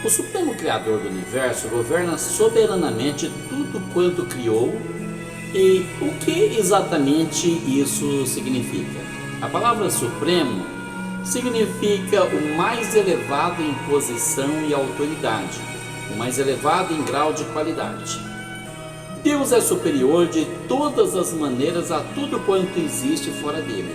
O Supremo Criador do Universo governa soberanamente tudo quanto criou. E o que exatamente isso significa? A palavra Supremo significa o mais elevado em posição e autoridade, o mais elevado em grau de qualidade. Deus é superior de todas as maneiras a tudo quanto existe fora dele.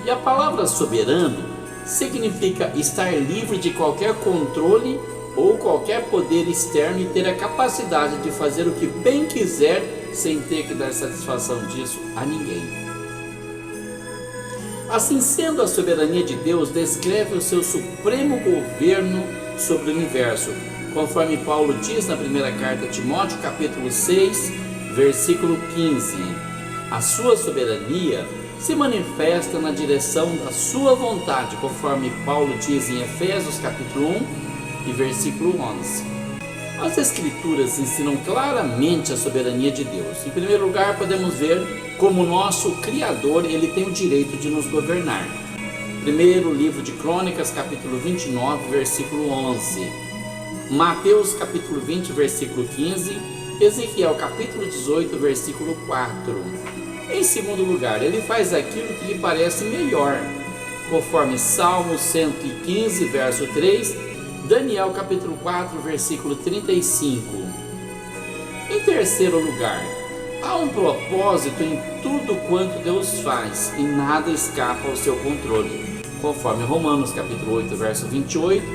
E a palavra soberano significa estar livre de qualquer controle ou qualquer poder externo e ter a capacidade de fazer o que bem quiser sem ter que dar satisfação disso a ninguém. Assim sendo, a soberania de Deus descreve o seu supremo governo sobre o universo, conforme Paulo diz na primeira carta a Timóteo, capítulo 6, versículo 15. A sua soberania se manifesta na direção da sua vontade, conforme Paulo diz em Efésios, capítulo 1, e versículo 11. As Escrituras ensinam claramente a soberania de Deus. Em primeiro lugar, podemos ver como o nosso Criador, ele tem o direito de nos governar. Primeiro livro de Crônicas, capítulo 29, versículo 11. Mateus, capítulo 20, versículo 15. Ezequiel, capítulo 18, versículo 4. Em segundo lugar, ele faz aquilo que lhe parece melhor, conforme Salmo 115, verso 3, Daniel capítulo 4, versículo 35. Em terceiro lugar, há um propósito em tudo quanto Deus faz e nada escapa ao seu controle, conforme Romanos capítulo 8, verso 28,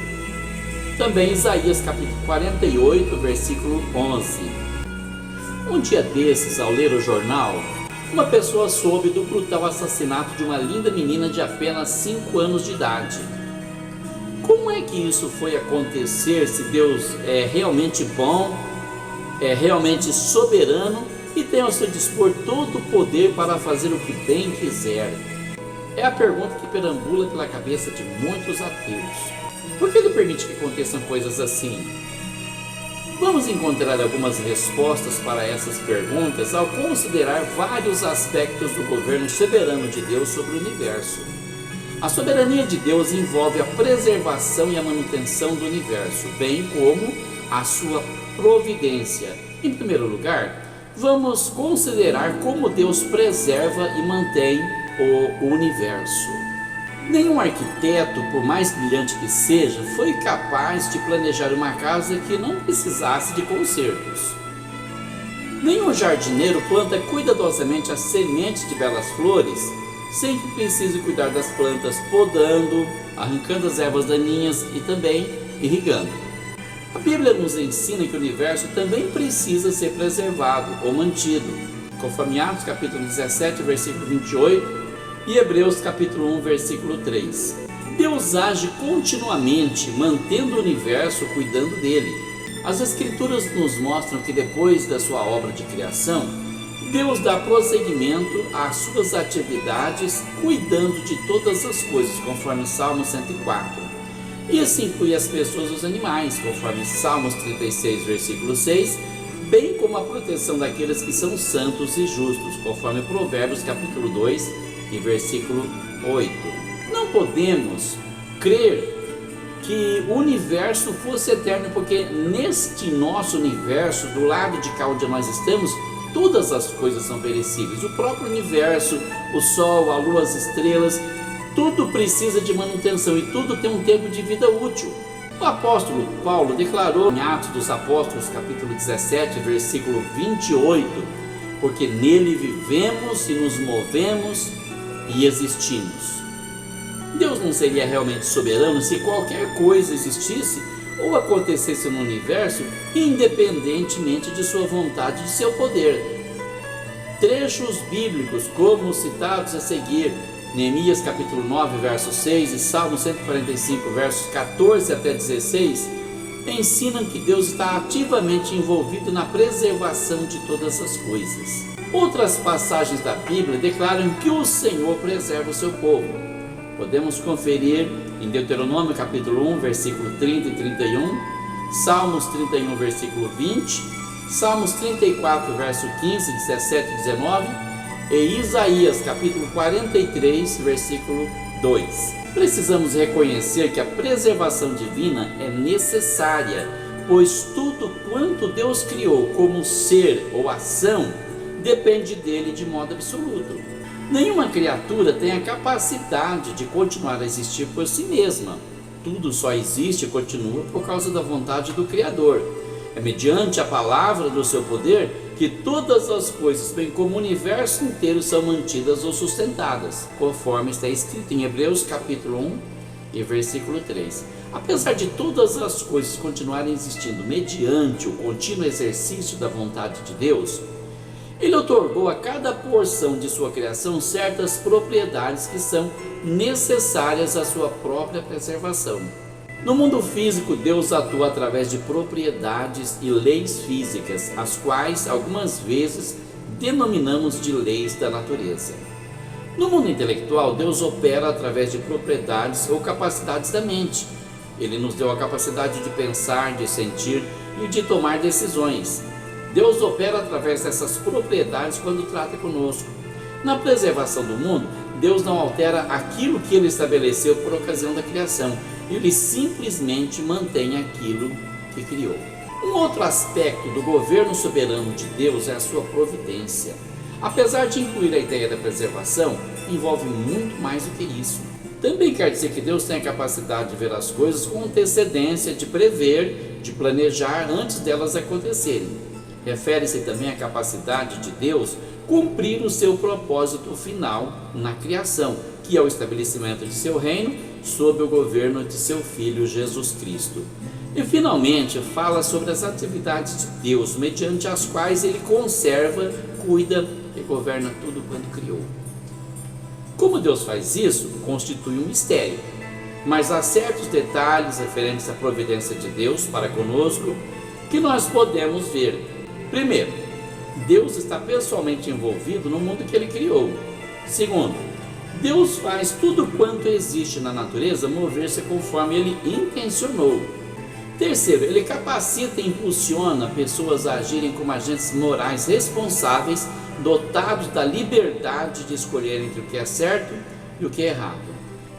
também Isaías capítulo 48, versículo 11. Um dia desses, ao ler o jornal, uma pessoa soube do brutal assassinato de uma linda menina de apenas 5 anos de idade. Como é que isso foi acontecer se Deus é realmente bom, é realmente soberano e tem ao seu dispor todo o poder para fazer o que bem quiser? É a pergunta que perambula pela cabeça de muitos ateus. Por que ele permite que aconteçam coisas assim? Vamos encontrar algumas respostas para essas perguntas ao considerar vários aspectos do governo soberano de Deus sobre o universo. A soberania de Deus envolve a preservação e a manutenção do universo, bem como a sua providência. Em primeiro lugar, vamos considerar como Deus preserva e mantém o universo. Nenhum arquiteto, por mais brilhante que seja, foi capaz de planejar uma casa que não precisasse de consertos. Nenhum jardineiro planta cuidadosamente as sementes de belas flores sem que precise cuidar das plantas, podando, arrancando as ervas daninhas e também irrigando. A Bíblia nos ensina que o universo também precisa ser preservado ou mantido, conforme Atos capítulo 17, versículo 28 e Hebreus capítulo 1, versículo 3. Deus age continuamente, mantendo o universo, cuidando dele. As Escrituras nos mostram que depois da sua obra de criação, Deus dá prosseguimento às suas atividades, cuidando de todas as coisas, conforme Salmo 104. Isso inclui as pessoas e os animais, conforme Salmos 36, versículo 6, bem como a proteção daqueles que são santos e justos, conforme Provérbios capítulo 2 e versículo 8. Não podemos crer que o universo fosse eterno, porque neste nosso universo, do lado de cá onde nós estamos, todas as coisas são perecíveis. O próprio universo, o sol, a lua, as estrelas, tudo precisa de manutenção e tudo tem um tempo de vida útil. O apóstolo Paulo declarou em Atos dos Apóstolos, capítulo 17, versículo 28, porque nele vivemos e nos movemos e existimos. Deus não seria realmente soberano se qualquer coisa existisse ou acontecesse no universo, independentemente de sua vontade e de seu poder. Trechos bíblicos, como citados a seguir, Neemias capítulo 9, verso 6 e Salmo 145, versos 14 até 16, ensinam que Deus está ativamente envolvido na preservação de todas as coisas. Outras passagens da Bíblia declaram que o Senhor preserva o seu povo. Podemos conferir em Deuteronômio capítulo 1, versículo 30 e 31, Salmos 31, versículo 20, Salmos 34, verso 15, 17 e 19 e Isaías capítulo 43, versículo 2. Precisamos reconhecer que a preservação divina é necessária, pois tudo quanto Deus criou como ser ou ação depende dele de modo absoluto. Nenhuma criatura tem a capacidade de continuar a existir por si mesma. Tudo só existe e continua por causa da vontade do Criador. É mediante a palavra do seu poder que todas as coisas, bem como o universo inteiro, são mantidas ou sustentadas, conforme está escrito em Hebreus capítulo 1 e versículo 3. Apesar de todas as coisas continuarem existindo mediante o contínuo exercício da vontade de Deus, Ele otorgou a cada porção de sua criação certas propriedades que são necessárias à sua própria preservação. No mundo físico, Deus atua através de propriedades e leis físicas, as quais algumas vezes denominamos de leis da natureza. No mundo intelectual, Deus opera através de propriedades ou capacidades da mente. Ele nos deu a capacidade de pensar, de sentir e de tomar decisões. Deus opera através dessas propriedades quando trata conosco. Na preservação do mundo, Deus não altera aquilo que Ele estabeleceu por ocasião da criação. Ele simplesmente mantém aquilo que criou. Um outro aspecto do governo soberano de Deus é a sua providência. Apesar de incluir a ideia da preservação, envolve muito mais do que isso. Também quer dizer que Deus tem a capacidade de ver as coisas com antecedência, de prever, de planejar antes delas acontecerem. Refere-se também à capacidade de Deus cumprir o seu propósito final na criação, que é o estabelecimento de seu reino sob o governo de seu Filho Jesus Cristo. E finalmente fala sobre as atividades de Deus, mediante as quais Ele conserva, cuida e governa tudo quanto criou. Como Deus faz isso, constitui um mistério, mas há certos detalhes referentes à providência de Deus para conosco que nós podemos ver. Primeiro, Deus está pessoalmente envolvido no mundo que Ele criou. Segundo, Deus faz tudo quanto existe na natureza mover-se conforme Ele intencionou. Terceiro, Ele capacita e impulsiona pessoas a agirem como agentes morais responsáveis, dotados da liberdade de escolher entre o que é certo e o que é errado.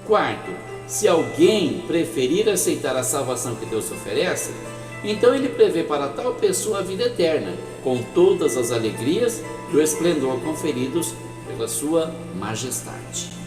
Quarto, se alguém preferir aceitar a salvação que Deus oferece, então Ele prevê para tal pessoa a vida eterna, com todas as alegrias e o esplendor conferidos pela sua majestade.